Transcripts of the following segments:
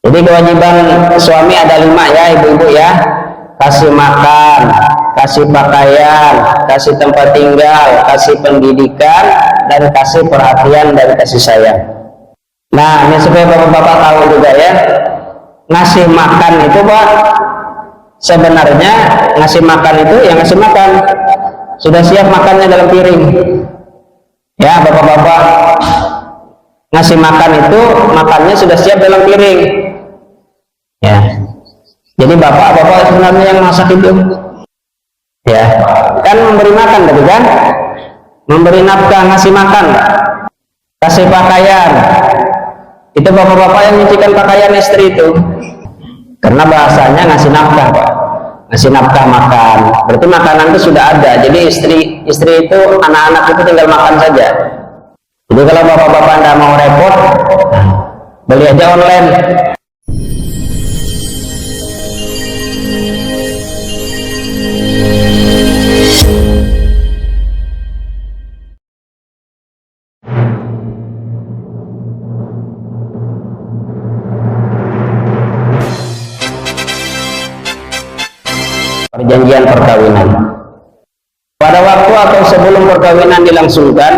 Jadi kewajiban suami ada 5 ya ibu-ibu ya. Kasih makan, kasih pakaian, kasih tempat tinggal, kasih pendidikan, dan kasih perhatian dan kasih sayang. Nah, ini supaya bapak-bapak tahu juga ya, ngasih makan itu Pak, sebenarnya ngasih makan itu yang ngasih makan sudah siap makannya dalam piring ya bapak-bapak. Ngasih makan itu makannya sudah siap dalam piring ya. Jadi bapak-bapak sebenarnya yang masak itu ya, kan memberi makan tadi kan, memberi nafkah, ngasih makan, kasih pakaian, itu bapak-bapak yang nyucikan pakaian istri itu, karena bahasanya ngasih nafkah Pak, ngasih nafkah makan, berarti makanan itu sudah ada. Jadi istri itu, anak-anak itu tinggal makan saja. Jadi kalau bapak-bapak tidak mau repot, beli aja online. Perjanjian perkawinan. Pada waktu atau sebelum perkawinan dilangsungkan,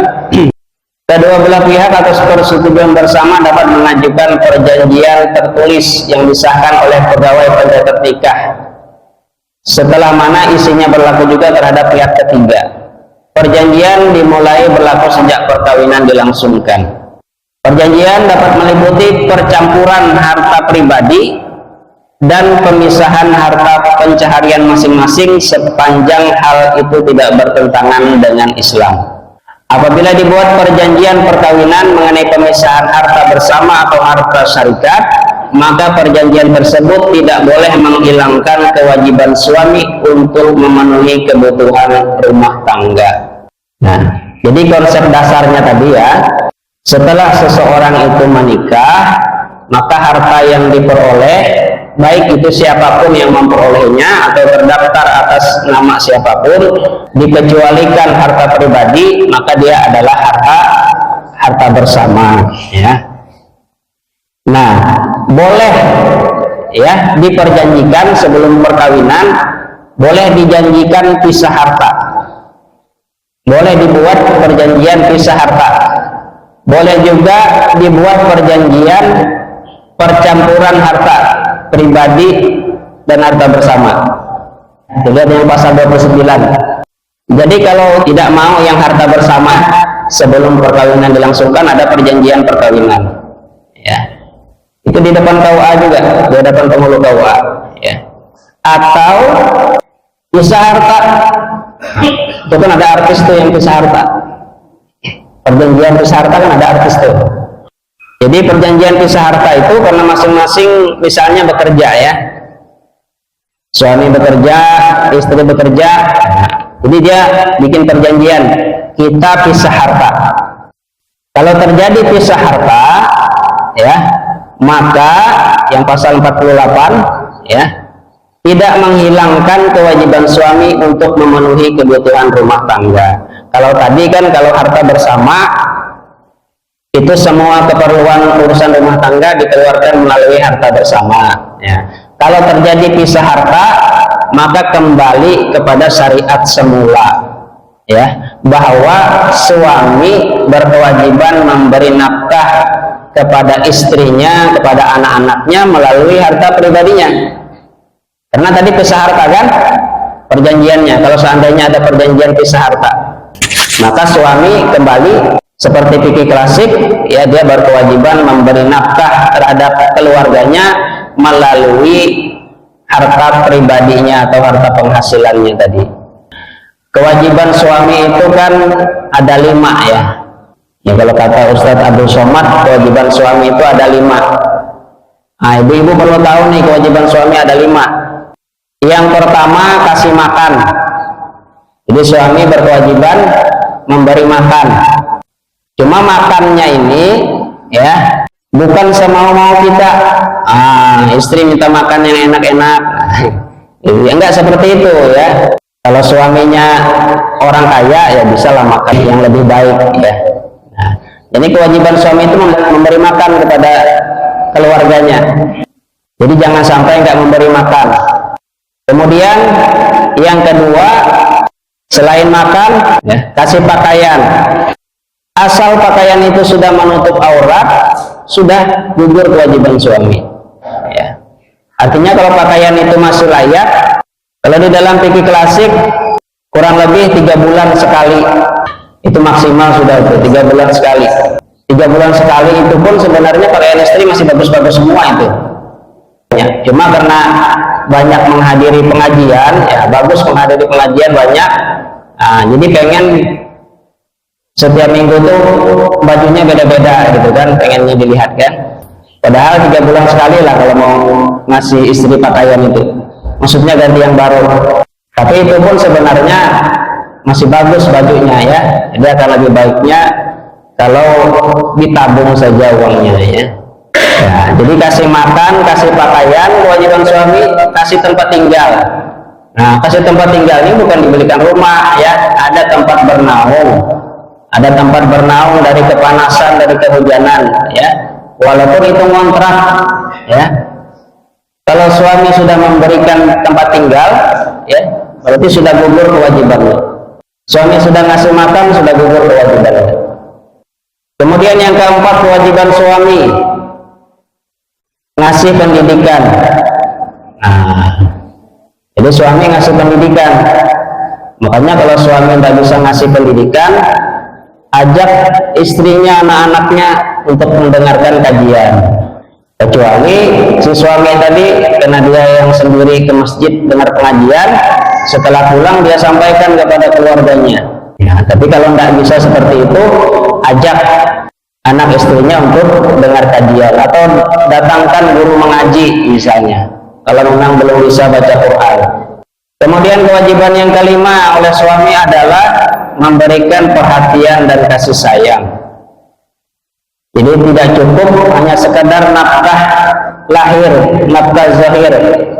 kedua belah pihak atas persetujuan bersama dapat mengajukan perjanjian tertulis yang disahkan oleh pegawai pencatat nikah, setelah mana isinya berlaku juga terhadap pihak ketiga. Perjanjian dimulai berlaku sejak perkawinan dilangsungkan. Perjanjian dapat meliputi percampuran harta pribadi dan pemisahan harta pencaharian masing-masing sepanjang hal itu tidak bertentangan dengan Islam. Apabila dibuat perjanjian perkawinan mengenai pemisahan harta bersama atau harta syarikat, maka perjanjian tersebut tidak boleh menghilangkan kewajiban suami untuk memenuhi kebutuhan rumah tangga. Nah, jadi konsep dasarnya tadi ya, setelah seseorang itu menikah, maka harta yang diperoleh, baik itu siapapun yang memperolehnya atau terdaftar atas nama siapapun, dikecualikan harta pribadi, maka dia adalah harta bersama ya. Nah, boleh ya diperjanjikan sebelum perkawinan, boleh dijanjikan pisah harta, boleh dibuat perjanjian pisah harta, boleh juga dibuat perjanjian percampuran harta pribadi dan harta bersama. Lihat yang pasal 29. Jadi kalau tidak mau yang harta bersama sebelum perkawinan dilangsungkan, ada perjanjian perkawinan ya. Itu di depan KUA juga, di depan penghulu KUA ya. Atau pisah harta, itu kan ada artis tuh yang pisah harta. Perjanjian pisah harta kan ada artis tuh. Jadi perjanjian pisah harta itu karena masing-masing misalnya bekerja ya, suami bekerja, istri bekerja, jadi dia bikin perjanjian, kita pisah harta. Kalau terjadi pisah harta ya, maka yang pasal 48 ya, tidak menghilangkan kewajiban suami untuk memenuhi kebutuhan rumah tangga. Kalau tadi kan kalau harta bersama itu semua keperluan urusan rumah tangga dikeluarkan melalui harta bersama ya. Kalau terjadi pisah harta, maka kembali kepada syariat semula ya, bahwa suami berkewajiban memberi nafkah kepada istrinya, kepada anak-anaknya melalui harta pribadinya. Karena tadi pisah harta kan perjanjiannya, kalau seandainya ada perjanjian pisah harta, maka suami kembali seperti fikih klasik ya, dia berkewajiban memberi nafkah terhadap keluarganya melalui harta pribadinya atau harta penghasilannya tadi. Kewajiban suami itu kan ada 5 ya. Ya kalau kata Ustadz Abdul Somad, kewajiban suami itu ada 5. Nah, ibu-ibu perlu tahu nih, kewajiban suami ada 5. Yang pertama, kasih makan. Jadi suami berkewajiban memberi makan. Cuma makannya ini ya bukan semau-mau kita. Istri minta makan yang enak-enak, enggak seperti itu ya. Kalau suaminya orang kaya ya bisa lah makan yang lebih baik ya. Nah, jadi kewajiban suami itu memberi makan kepada keluarganya. Jadi jangan sampai nggak memberi makan. Kemudian yang kedua, selain makan, kasih pakaian. Asal pakaian itu sudah menutup aurat, sudah gugur kewajiban suami. Ya. Artinya kalau pakaian itu masih layak, kalau di dalam fikih klasik kurang lebih 3 bulan sekali, itu maksimal sudah itu 3 bulan sekali. 3 bulan sekali itu pun sebenarnya pakaian istri masih bagus-bagus semua itu. Ya, cuma karena banyak menghadiri pengajian, ya bagus menghadiri pengajian banyak. Nah, jadi pengen setiap minggu tuh bajunya beda-beda gitu kan, pengennya dilihat kan. Padahal 3 bulan sekali lah kalau mau ngasih istri pakaian itu, maksudnya ganti yang baru. Tapi itu pun sebenarnya masih bagus bajunya ya. Jadi akan lebih baiknya kalau ditabung saja uangnya ya. Ya, jadi kasih makan, kasih pakaian, kewajiban suami, kasih tempat tinggal. Nah, kasih tempat tinggal ini bukan dibelikan rumah ya, ada tempat bernaung. Ada tempat bernaung dari kepanasan, dari kehujanan ya. Walaupun itu ngontrak ya. Kalau suami sudah memberikan tempat tinggal ya, berarti sudah gugur kewajibannya. Suami sudah ngasih makan, sudah gugur kewajibannya. Kemudian yang keempat, kewajiban suami ngasih pendidikan. Nah, jadi suami ngasih pendidikan. Makanya kalau suami tidak bisa ngasih pendidikan, ajak istrinya, anak-anaknya untuk mendengarkan kajian. Kecuali si suami tadi, karena dia yang sendiri ke masjid dengar pengajian, setelah pulang dia sampaikan kepada keluarganya. Ya, tapi kalau tidak bisa seperti itu, ajak anak istrinya untuk dengar kajian atau datangkan guru mengaji misalnya, kalau memang belum bisa baca Quran. Kemudian kewajiban yang kelima oleh suami adalah memberikan perhatian dan kasih sayang. Jadi tidak cukup hanya sekedar nafkah lahir, nafkah zahir,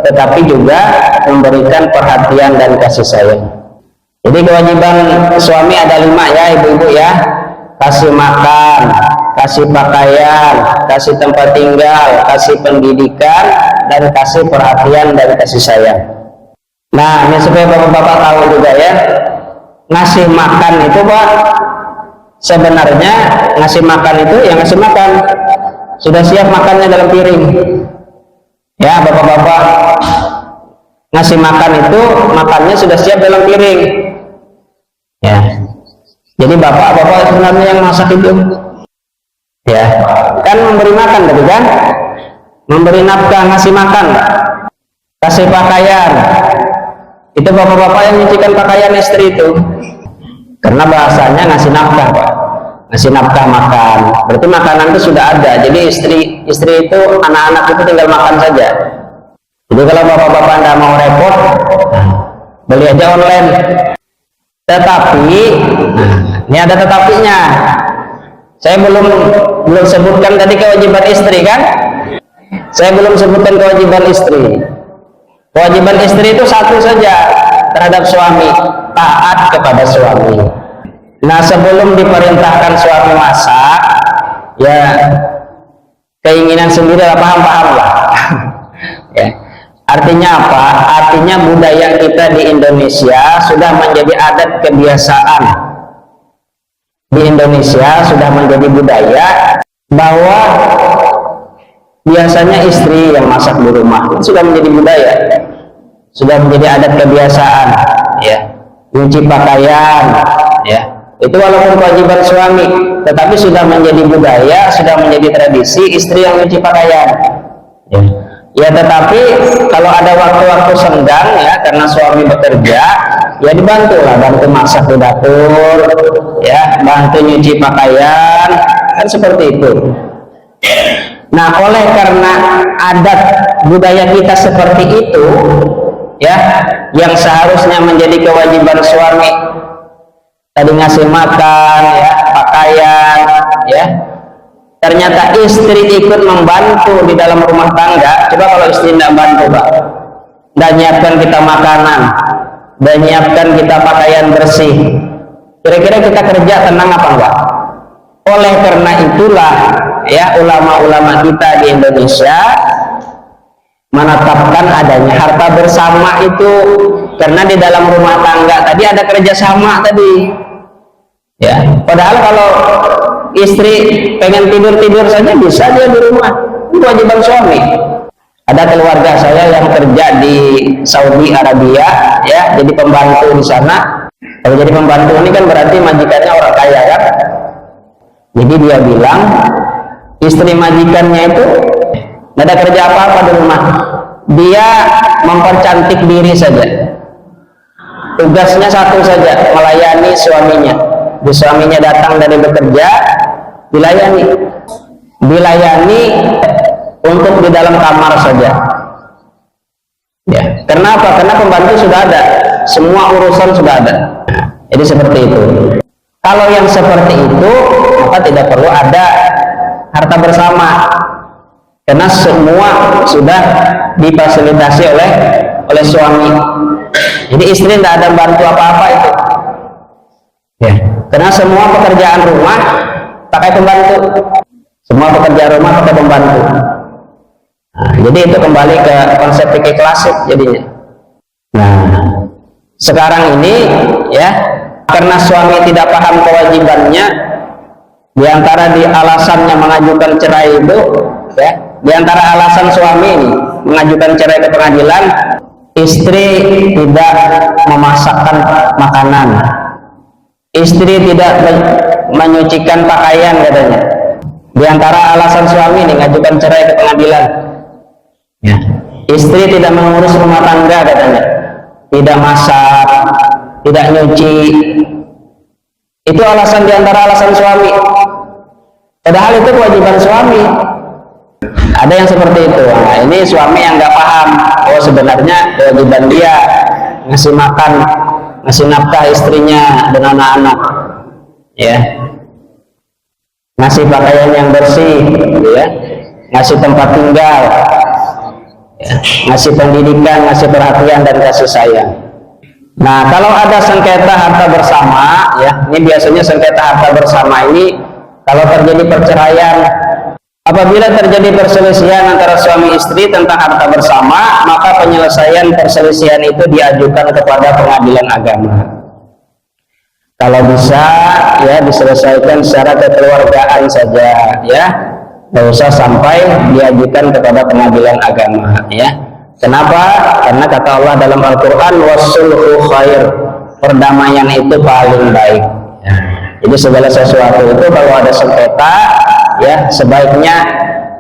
tetapi juga memberikan perhatian dan kasih sayang. Jadi kewajiban suami ada 5 ya ibu-ibu ya. Kasih makan, kasih pakaian, kasih tempat tinggal, kasih pendidikan, dan kasih perhatian dan kasih sayang. Nah, ini supaya bapak-bapak tahu juga ya, ngasih makan itu Pak, sebenarnya ngasih makan itu yang ngasih makan sudah siap makannya dalam piring ya bapak-bapak. Ngasih makan itu makannya sudah siap dalam piring ya. Jadi bapak-bapak sebenarnya yang masak itu ya, kan memberi makan tadi kan, memberi nafkah, ngasih makan, kasih pakaian, itu bapak-bapak yang nyucikan pakaian istri itu, karena bahasanya ngasih nafkah Pak, ngasih nafkah makan, berarti makanan itu sudah ada. Jadi istri itu, anak-anak itu tinggal makan saja. Jadi kalau bapak-bapak tidak mau repot, beli aja online. Tetapi, nah, ini ada tetapinya. Saya belum sebutkan tadi kewajiban istri kan? Saya belum sebutkan kewajiban istri. Kewajiban istri itu satu saja terhadap suami, taat kepada suami. Nah, sebelum diperintahkan suami masak, ya keinginan sendiri lah, paham lah. Ya. Artinya apa? Artinya budaya kita di Indonesia sudah menjadi adat kebiasaan. Di Indonesia sudah menjadi budaya bahwa biasanya istri yang masak di rumah. Itu sudah menjadi budaya, sudah menjadi adat kebiasaan. Ya, nyuci pakaian, ya itu walaupun kewajiban suami, tetapi sudah menjadi budaya, sudah menjadi tradisi istri yang nyuci pakaian. Ya. Ya, tetapi kalau ada waktu-waktu senggang ya, karena suami bekerja, ya dibantulah, bantu masak di dapur, ya, bantu nyuci pakaian, kan seperti itu. Nah, oleh karena adat budaya kita seperti itu, ya, yang seharusnya menjadi kewajiban suami, tadi ngasih makan, ya, pakaian, ya. Ternyata istri ikut membantu di dalam rumah tangga. Coba kalau istri tidak bantu Pak, tidak nyiapkan kita makanan, dan nyiapkan kita pakaian bersih, kira-kira kita kerja tenang apa enggak? Oleh karena itulah ya, ulama-ulama kita di Indonesia menetapkan adanya harta bersama itu, karena di dalam rumah tangga tadi ada kerjasama tadi, ya. Padahal kalau istri pengen tidur saja bisa dia di rumah, itu kewajiban suami. Ada keluarga saya yang kerja di Saudi Arabia, ya, jadi pembantu di sana. Kalau jadi pembantu ini kan berarti majikannya orang kaya, kan? Jadi dia bilang istri majikannya itu nggak ada kerja apa-apa di rumah, dia mempercantik diri saja, tugasnya satu saja, melayani suaminya. Di suaminya datang dari bekerja, dilayani untuk di dalam kamar saja, ya. Kenapa? Karena pembantu sudah ada, semua urusan sudah ada. Jadi seperti itu. Kalau yang seperti itu, maka tidak perlu ada harta bersama, karena semua sudah difasilitasi oleh suami. Jadi istri tidak ada bantu apa-apa itu, ya. Karena semua pekerjaan rumah pakai pembantu, semua pekerjaan rumah pakai pembantu. Nah, jadi itu kembali ke konsep fikih klasik jadinya. Nah, sekarang ini, ya, karena suami tidak paham kewajibannya, diantara alasannya mengajukan cerai itu, ya, diantara alasan suami ini mengajukan cerai ke pengadilan, istri tidak memasakkan makanan, istri tidak menyucikan pakaian, katanya. Diantara alasan suami ini mengajukan cerai ke pengadilan, ya. Istri tidak mengurus rumah tangga, katanya, tidak masak, tidak nyuci. Itu alasan diantara alasan suami, padahal itu kewajiban suami. Ada yang seperti itu. Nah, ini suami yang nggak paham, oh sebenarnya kewajiban dia ngasih makan, ngasih nafkah istrinya dan anak-anak, ya, ngasih pakaian yang bersih, ya, ngasih tempat tinggal, ya, ngasih pendidikan, ngasih perhatian dan kasih sayang. Nah, kalau ada sengketa harta bersama, ya, ini biasanya sengketa harta bersama ini kalau terjadi perceraian, apabila terjadi perselisihan antara suami istri tentang harta bersama, maka penyelesaian perselisihan itu diajukan kepada pengadilan agama. Kalau bisa, ya, diselesaikan secara kekeluargaan saja, ya, nggak usah sampai diajukan kepada pengadilan agama, ya. Kenapa? Karena kata Allah dalam Al-Quran, wasulhu khair, perdamaian itu paling baik, ya. Jadi segala sesuatu itu kalau ada sengketa, ya, sebaiknya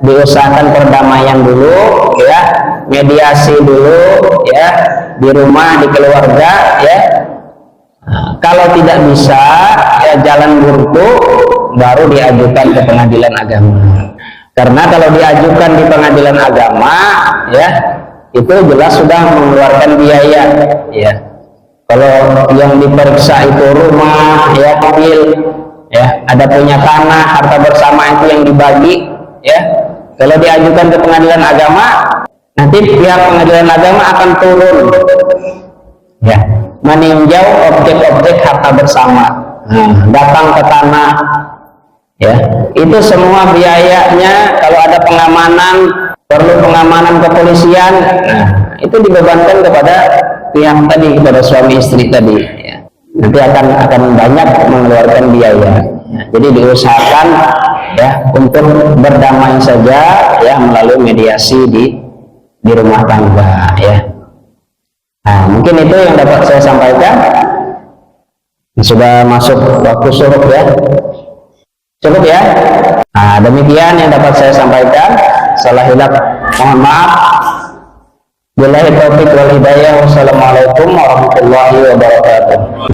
diusahakan perdamaian dulu, ya, mediasi dulu, ya, di rumah, di keluarga, ya. Nah, kalau tidak bisa, ya, jalan buntu, baru diajukan ke pengadilan agama. Karena kalau diajukan di pengadilan agama, ya, itu jelas sudah mengeluarkan biaya, ya. Kalau yang diperiksa itu rumah, ya, mobil, ya, ada punya tanah, harta bersama itu yang dibagi, ya. Kalau diajukan ke pengadilan agama, nanti pihak pengadilan agama akan turun, ya, meninjau objek-objek harta bersama. Nah, datang ke tanah, ya, itu semua biayanya. Kalau ada pengamanan, perlu pengamanan kepolisian, nah, itu dibebankan kepada pihak tadi, kepada suami istri tadi, ya. Nanti akan banyak mengeluarkan biaya, ya. Jadi diusahakan, ya, untuk berdamai saja, ya, melalui mediasi di rumah tangga, ya. Nah, mungkin itu yang dapat saya sampaikan. Sudah masuk waktu suruh, ya, cukup, ya. Nah, demikian yang dapat saya sampaikan. Salah hilaf mohon maaf. Billahi taufiq wal hidayah. Wassalamualaikum warahmatullahi wabarakatuh.